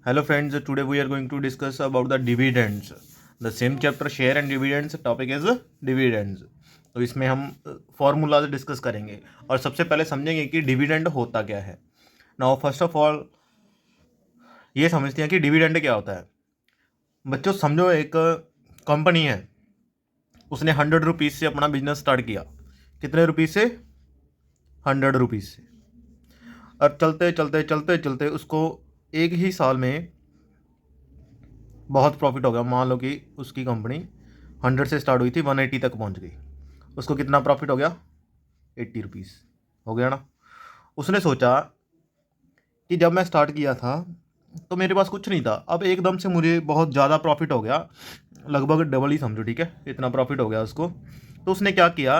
Hello friends, today we are going to discuss about the dividends. The same chapter share and dividends, topic is dividends. तो इसमें हम formulas discuss करेंगे और सबसे पहले समझेंगे कि डिविडेंड होता क्या है. नाउ फर्स्ट ऑफ ऑल ये समझते हैं कि डिविडेंड क्या होता है. बच्चों समझो एक कंपनी है, उसने 100 रुपीज़ से अपना बिजनेस स्टार्ट किया. कितने रुपीज़ से? 100 रुपीज़ से. और चलते चलते चलते चलते उसको एक ही साल में बहुत प्रॉफिट हो गया. मान लो कि उसकी कंपनी 100 से स्टार्ट हुई थी, 180 तक पहुंच गई. उसको कितना प्रॉफिट हो गया? 80 रुपीज़ हो गया ना. उसने सोचा कि जब मैं स्टार्ट किया था तो मेरे पास कुछ नहीं था, अब एकदम से मुझे बहुत ज़्यादा प्रॉफिट हो गया, लगभग डबल ही समझो, ठीक है, इतना प्रॉफिट हो गया उसको. तो उसने क्या किया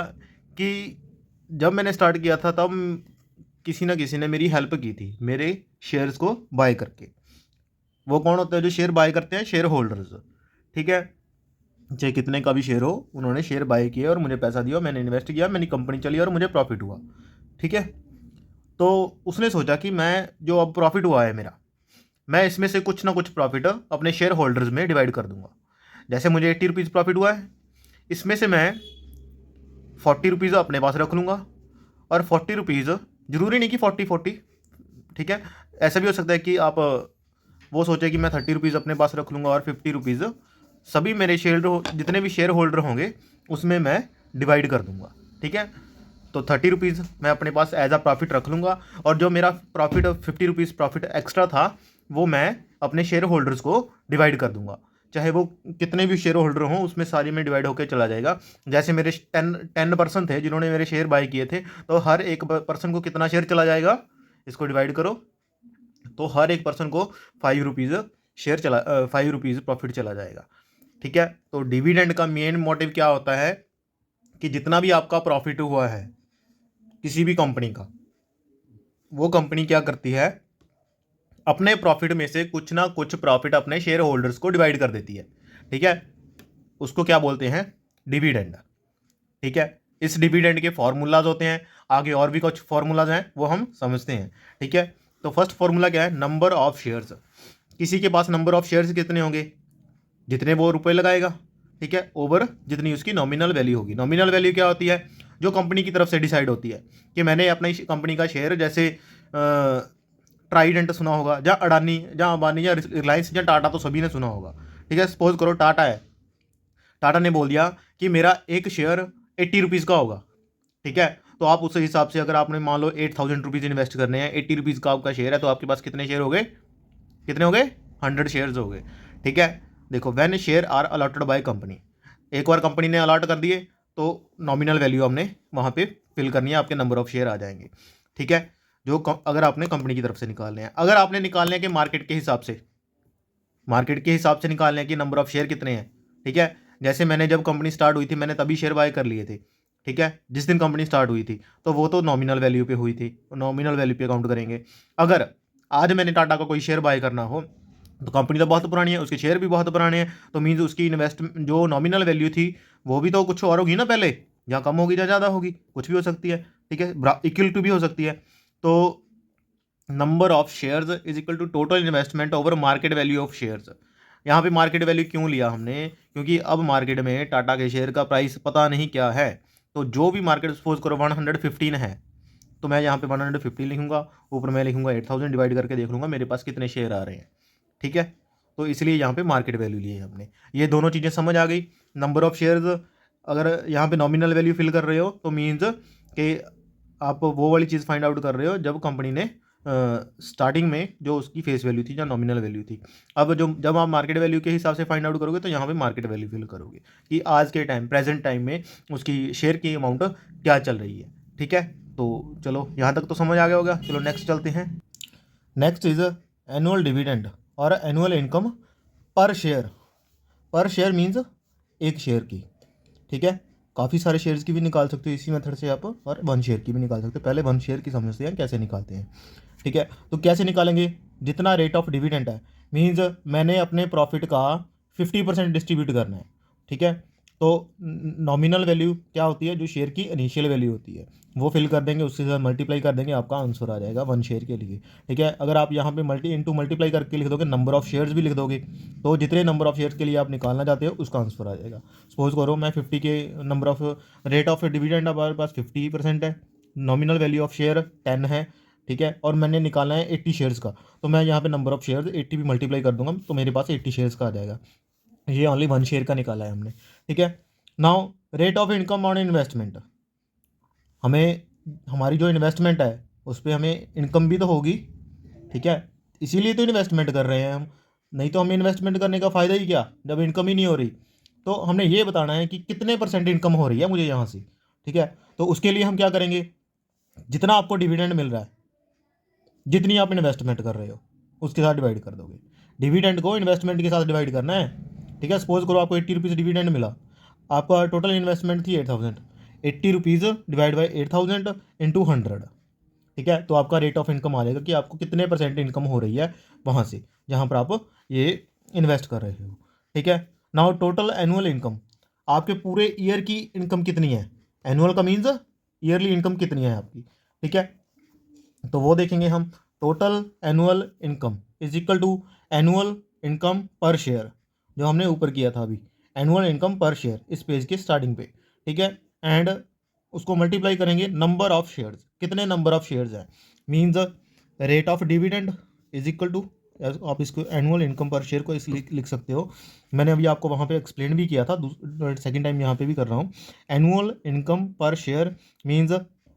कि जब मैंने स्टार्ट किया था तब किसी ना किसी ने मेरी हेल्प की थी मेरे शेयर्स को बाय करके. वो कौन होते हैं जो शेयर बाय करते हैं? Share holders. ठीक है, चाहे कितने का भी शेयर हो, उन्होंने शेयर बाय किए और मुझे पैसा दिया, मैंने इन्वेस्ट किया, मेरी कंपनी चली और मुझे प्रॉफिट हुआ. ठीक है, तो उसने सोचा कि मैं जो अब प्रॉफिट हुआ है मेरा, मैं इसमें से कुछ ना कुछ प्रॉफिट अपने शेयर होल्डर्स में डिवाइड कर दूंगा. जैसे मुझे 80 रुपीज़ प्रॉफिट हुआ है, इसमें से मैं 40 रुपीज़ अपने पास रख लूँगा और 40 रुपीज़, जरूरी नहीं कि 40-40, ठीक है, ऐसा भी हो सकता है कि आप वो सोचे कि मैं 30 रुपीज़ अपने पास रख लूँगा और 50 रुपीज़ सभी मेरे शेयर जितने भी शेयर होल्डर होंगे उसमें मैं डिवाइड कर दूंगा. ठीक है, तो 30 रुपीज़ मैं अपने पास एज अ प्रॉफिट रख लूँगा और जो मेरा प्रॉफिट 50 रुपीज़ प्रॉफिट एक्स्ट्रा था वो मैं अपने शेयर होल्डर्स को डिवाइड कर दूंगा. चाहे वो कितने भी शेयर होल्डर हों, उसमें सारी में डिवाइड होकर चला जाएगा. जैसे मेरे 10% थे जिन्होंने मेरे शेयर बाय किए थे, तो हर एक पर्सन को कितना शेयर चला जाएगा, इसको डिवाइड करो, तो हर एक पर्सन को 5 रुपीज़ शेयर चला 5 रुपीज़ प्रॉफिट चला जाएगा. ठीक है, तो डिविडेंड का मेन मोटिव क्या होता है कि जितना भी आपका प्रॉफिट हुआ है किसी भी कंपनी का, वो कंपनी क्या करती है, अपने प्रॉफिट में से कुछ ना कुछ प्रॉफिट अपने शेयर होल्डर्स को डिवाइड कर देती है. ठीक है, उसको क्या बोलते हैं? डिविडेंड. ठीक है, इस डिविडेंड के फॉर्मूलाज होते हैं, आगे और भी कुछ फॉर्मूलाज हैं वो हम समझते हैं. ठीक है, तो फर्स्ट फॉर्मूला क्या है? Number of shares. किसी के पास नंबर ऑफ शेयर्स कितने होंगे? जितने वो रुपए लगाएगा. ठीक है, ओवर जितनी उसकी नॉमिनल वैल्यू होगी. नॉमिनल वैल्यू क्या होती है? जो कंपनी की तरफ से डिसाइड होती है कि मैंने अपनी कंपनी का शेयर, जैसे ट्राइडेंट सुना होगा, जहाँ अडानी, जहाँ अंबानी, या रिलायंस, या टाटा, तो सभी ने सुना होगा. ठीक है, सपोज करो टाटा है, टाटा ने बोल दिया कि मेरा एक शेयर 80 रुपीज़ का होगा. ठीक है, तो आप उस हिसाब से, अगर आपने मान लो 8,000 रुपीज़ इन्वेस्ट करने हैं, 80 रुपीज़ का आपका शेयर है, तो आपके पास कितने शेयर हो गए? कितने हो गए? 100 शेयर्स हो गए. ठीक है, देखो, when share are allotted by company, एक बार कंपनी ने अलॉट कर दिए तो नॉमिनल वैल्यू हमने वहाँ पे फिल करनी है, आपके नंबर ऑफ शेयर आ जाएंगे. ठीक है, जो अगर आपने कंपनी की तरफ से निकालने हैं, अगर आपने निकालने हैं कि मार्केट के हिसाब से, मार्केट के हिसाब से निकालने हैं कि नंबर ऑफ शेयर कितने हैं. ठीक है, जैसे मैंने जब कंपनी स्टार्ट हुई थी मैंने तभी शेयर बाय कर लिए थे. ठीक है, जिस दिन कंपनी स्टार्ट हुई थी, तो वो तो नॉमिनल वैल्यू पे हुई थी, नॉमिनल वैल्यू पे काउंट करेंगे. अगर आज मैंने टाटा का कोई शेयर बाय करना हो, तो कंपनी तो बहुत पुरानी है, उसके शेयर भी बहुत पुराने हैं, तो मीन्स उसकी इन्वेस्ट जो नॉमिनल वैल्यू थी वो भी तो कुछ और होगी ना, पहले जहाँ कम होगी, जहाँ ज़्यादा होगी, कुछ भी हो सकती है. ठीक है, इक्वल टू भी हो सकती है. तो number of shares is equal to total investment over market value of shares. यहाँ पे मार्केट वैल्यू क्यों लिया हमने? क्योंकि अब मार्केट में टाटा के शेयर का प्राइस पता नहीं क्या है, तो जो भी मार्केट, सपोज करो 115 है, तो मैं यहाँ पे 150 लिखूंगा, ऊपर मैं लिखूंगा 8,000, डिवाइड करके देख लूँगा मेरे पास कितने शेयर आ रहे हैं. ठीक है, तो इसलिए यहाँ पे मार्केट वैल्यू ली है हमने. ये दोनों चीज़ें समझ आ गई. नंबर ऑफ शेयर्स, अगर यहाँ पे नॉमिनल वैल्यू फिल कर रहे हो तो मीन्स कि आप वो वाली चीज़ फाइंड आउट कर रहे हो जब कंपनी ने स्टार्टिंग में जो उसकी फेस वैल्यू थी या नॉमिनल वैल्यू थी. अब जब आप मार्केट वैल्यू के हिसाब से फाइंड आउट करोगे तो यहाँ पे मार्केट वैल्यू फिल करोगे कि आज के टाइम, प्रेजेंट टाइम में उसकी शेयर की अमाउंट क्या चल रही है. ठीक है, तो चलो यहाँ तक तो समझ आ गया होगा. चलो नेक्स्ट चलते हैं. नेक्स्ट इज एनुअल डिविडेंड और एनुअल इनकम पर शेयर. पर शेयर मीन्स एक शेयर की. ठीक है, काफ़ी सारे शेयर्स की भी निकाल सकते हो इसी मेथड से आप, और 1 शेयर की भी निकाल सकते हो. पहले 1 शेयर की समझते हैं कैसे निकालते हैं. ठीक है, तो कैसे निकालेंगे? जितना रेट ऑफ डिविडेंड है, मीन्स मैंने अपने प्रॉफिट का 50% डिस्ट्रीब्यूट करना है. ठीक है, तो नॉमिनल वैल्यू क्या होती है, जो शेयर की इनिशियल वैल्यू होती है वो फिल कर देंगे, उसके साथ मल्टीप्लाई कर देंगे, आपका आंसर आ जाएगा 1 शेयर के लिए। ठीक है, अगर आप यहाँ पे मल्टीप्लाई करके लिख दोगे, नंबर ऑफ शेयर्स भी लिख दोगे, तो जितने नंबर ऑफ शेयर्स के लिए आप निकालना चाहते हो उसका आंसर आ जाएगा। सपोज करो मैं 50 के number of rate of dividend हमारे पास 50% है, नॉमिनल वैल्यू ऑफ शेयर 10 है, ठीक है, और मैंने निकालना है 80 शेयर्स का, तो मैं यहाँ पे नंबर ऑफ शेयर्स 80 भी मल्टीप्लाई कर दूंगा तो मेरे पास 80 शेयर्स का आ जाएगा। ये ओनली 1 शेयर का निकाला है हमने। ठीक है, now rate of income on investment, हमें हमारी जो इन्वेस्टमेंट है उस पर हमें इनकम भी तो होगी। ठीक है, इसीलिए तो इन्वेस्टमेंट कर रहे हैं हम, नहीं तो हमें इन्वेस्टमेंट करने का फ़ायदा ही क्या जब इनकम ही नहीं हो रही। तो हमने ये बताना है कि कितने % इनकम हो रही है मुझे यहाँ से। ठीक है, तो उसके लिए हम क्या करेंगे, जितना आपको डिविडेंड मिल रहा है, जितनी आप इन्वेस्टमेंट कर रहे हो उसके साथ डिवाइड कर दोगे। डिविडेंड को इन्वेस्टमेंट के साथ डिवाइड करना है। ठीक है, सपोज करो आपको 80 रुपीज़ डिविडेंड मिला, आपका टोटल इन्वेस्टमेंट थी 8000, 80 रुपीज़ डिवाइड बाई 8000 इंटू 100। ठीक है, तो आपका रेट ऑफ इनकम आ जाएगा कि आपको कितने % इनकम हो रही है वहाँ से जहाँ पर आप ये इन्वेस्ट कर रहे हो। ठीक है, नाउ टोटल एनुअल इनकम, आपके पूरे ईयर की इनकम कितनी है, एनुअल का मीन्स ईयरली इनकम कितनी है आपकी। ठीक है, तो वो देखेंगे हम, total annual income is equal to annual income per share, जो हमने ऊपर किया था अभी, एनुअल इनकम पर शेयर इस पेज के स्टार्टिंग पे। ठीक है, एंड उसको मल्टीप्लाई करेंगे नंबर ऑफ शेयर्स, कितने नंबर ऑफ शेयर्स हैं, means rate of dividend is equal to, आप इसको एनुअल इनकम पर शेयर को इसलिए लिख सकते हो, मैंने अभी आपको वहाँ पे एक्सप्लेन भी किया था, सेकंड टाइम यहाँ पे भी कर रहा हूँ। Annual income per share means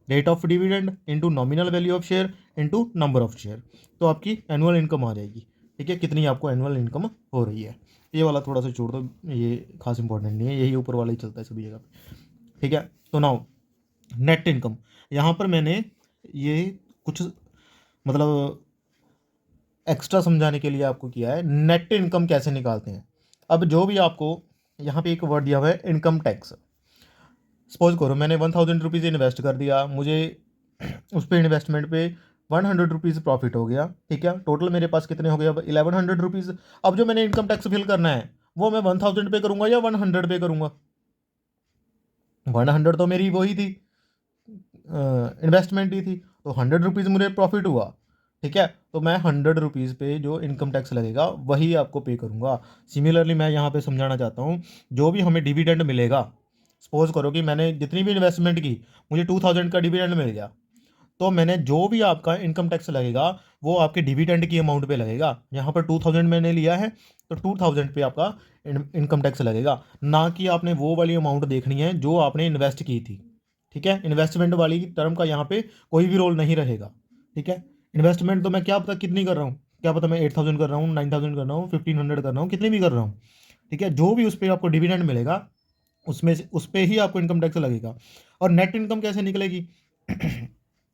rate of dividend into nominal value of share into number of share, तो आपकी एनुअल इनकम आ जाएगी। ठीक है, कितनी आपको एनुअल इनकम हो रही है। ये वाला थोड़ा सा छोड़ दो, ये खास इंपॉर्टेंट नहीं है, यही ऊपर वाला ही चलता है सभी जगह पे। ठीक है, तो नाउ नेट इनकम, यहाँ पर मैंने ये कुछ मतलब एक्स्ट्रा समझाने के लिए आपको किया है, नेट इनकम कैसे निकालते हैं। अब जो भी आपको यहाँ पे एक वर्ड दिया हुआ है इनकम टैक्स, सपोज करो मैंने 1000 रुपीज़ इन्वेस्ट कर दिया, मुझे उस पर इन्वेस्टमेंट पे 100 रुपीज़ प्रॉफिट हो गया। ठीक है, टोटल मेरे पास कितने हो गए अब 1100 रुपीज़। अब जो मैंने इनकम टैक्स फिल करना है वो मैं 1000 पे करूँगा या 100 पे करूँगा, 100 तो मेरी वही थी, इन्वेस्टमेंट ही थी, तो 100 रुपीज़ मुझे प्रॉफिट हुआ। ठीक है, तो मैं 100 रुपीज़ पे जो इनकम टैक्स लगेगा वही आपको पे करूँगा। सिमिलरली मैं यहाँ पे समझाना चाहता हूँ, जो भी हमें डिविडेंड मिलेगा, सपोज करो कि मैंने जितनी भी इन्वेस्टमेंट की मुझे 2000 का डिविडेंड मिल गया, तो मैंने जो भी आपका इनकम टैक्स लगेगा वो आपके डिविडेंड की अमाउंट पे लगेगा। यहाँ पर 2000 मैंने लिया है तो 2000 पे आपका इनकम टैक्स लगेगा, ना कि आपने वो वाली अमाउंट देखनी है जो आपने इन्वेस्ट की थी। ठीक है, इन्वेस्टमेंट वाली टर्म का यहाँ पे कोई भी रोल नहीं रहेगा। ठीक है, इन्वेस्टमेंट तो मैं क्या पता कितनी कर रहा हूँ, क्या पता मैं 8000 कर रहा हूँ, 9000 कर रहा हूँ, 1500 कर रहा हूँ, कितनी भी कर रहा हूँ। ठीक है, जो भी उस पर आपको डिविडेंड मिलेगा उसमें से उस पर ही आपको इनकम टैक्स लगेगा। और नेट इनकम कैसे निकलेगी,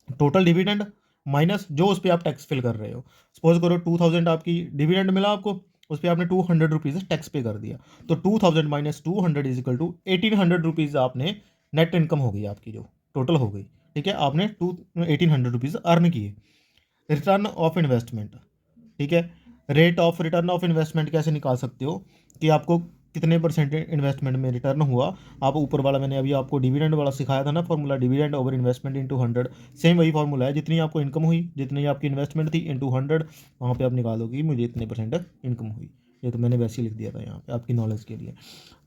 टोटल डिविडेंड माइनस जो उस पर आप टैक्स फिल कर रहे हो। सपोज करो 2000 आपकी डिविडेंड मिला आपको, उस पर आपने 200 रुपीज़ टैक्स पे कर दिया, तो 2000 minus 200 is equal to 1800 rupees आपने नेट इनकम हो गई आपकी, जो टोटल हो गई। ठीक है, आपने 1800 रुपीज़ अर्न किए। रिटर्न ऑफ इन्वेस्टमेंट, ठीक है, rate of return of investment कैसे निकाल सकते हो कि आपको कितने % इन्वेस्टमेंट में रिटर्न हुआ। आप ऊपर वाला मैंने अभी आपको डिविडेंड वाला सिखाया था ना formula, dividend over investment into 100, same वही फॉर्मूला है, जितनी आपको इनकम हुई, जितनी आपकी इन्वेस्टमेंट थी इंटू 100, वहाँ पे आप निकालोगे कि मुझे इतने % इनकम हुई। ये तो मैंने वैसे ही लिख दिया था यहाँ पे आपकी नॉलेज के लिए।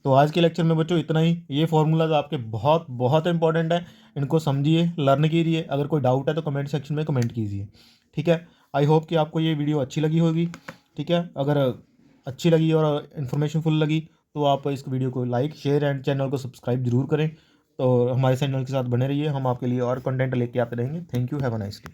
तो आज के लेक्चर में बच्चों इतना ही, ये फार्मूलाज आपके बहुत बहुत इंपॉर्टेंट है, इनको समझिए, लर्न कीजिए। अगर कोई डाउट है तो कमेंट सेक्शन में कमेंट कीजिए। ठीक है, आई होप कि आपको ये वीडियो अच्छी लगी होगी। ठीक है, अगर अच्छी लगी और इन्फॉर्मेशनफुल लगी तो आप इस वीडियो को लाइक शेयर एंड चैनल को सब्सक्राइब जरूर करें। तो हमारे चैनल के साथ बने रहिए, हम आपके लिए और कंटेंट लेके आते रहेंगे। Thank you, have a nice day.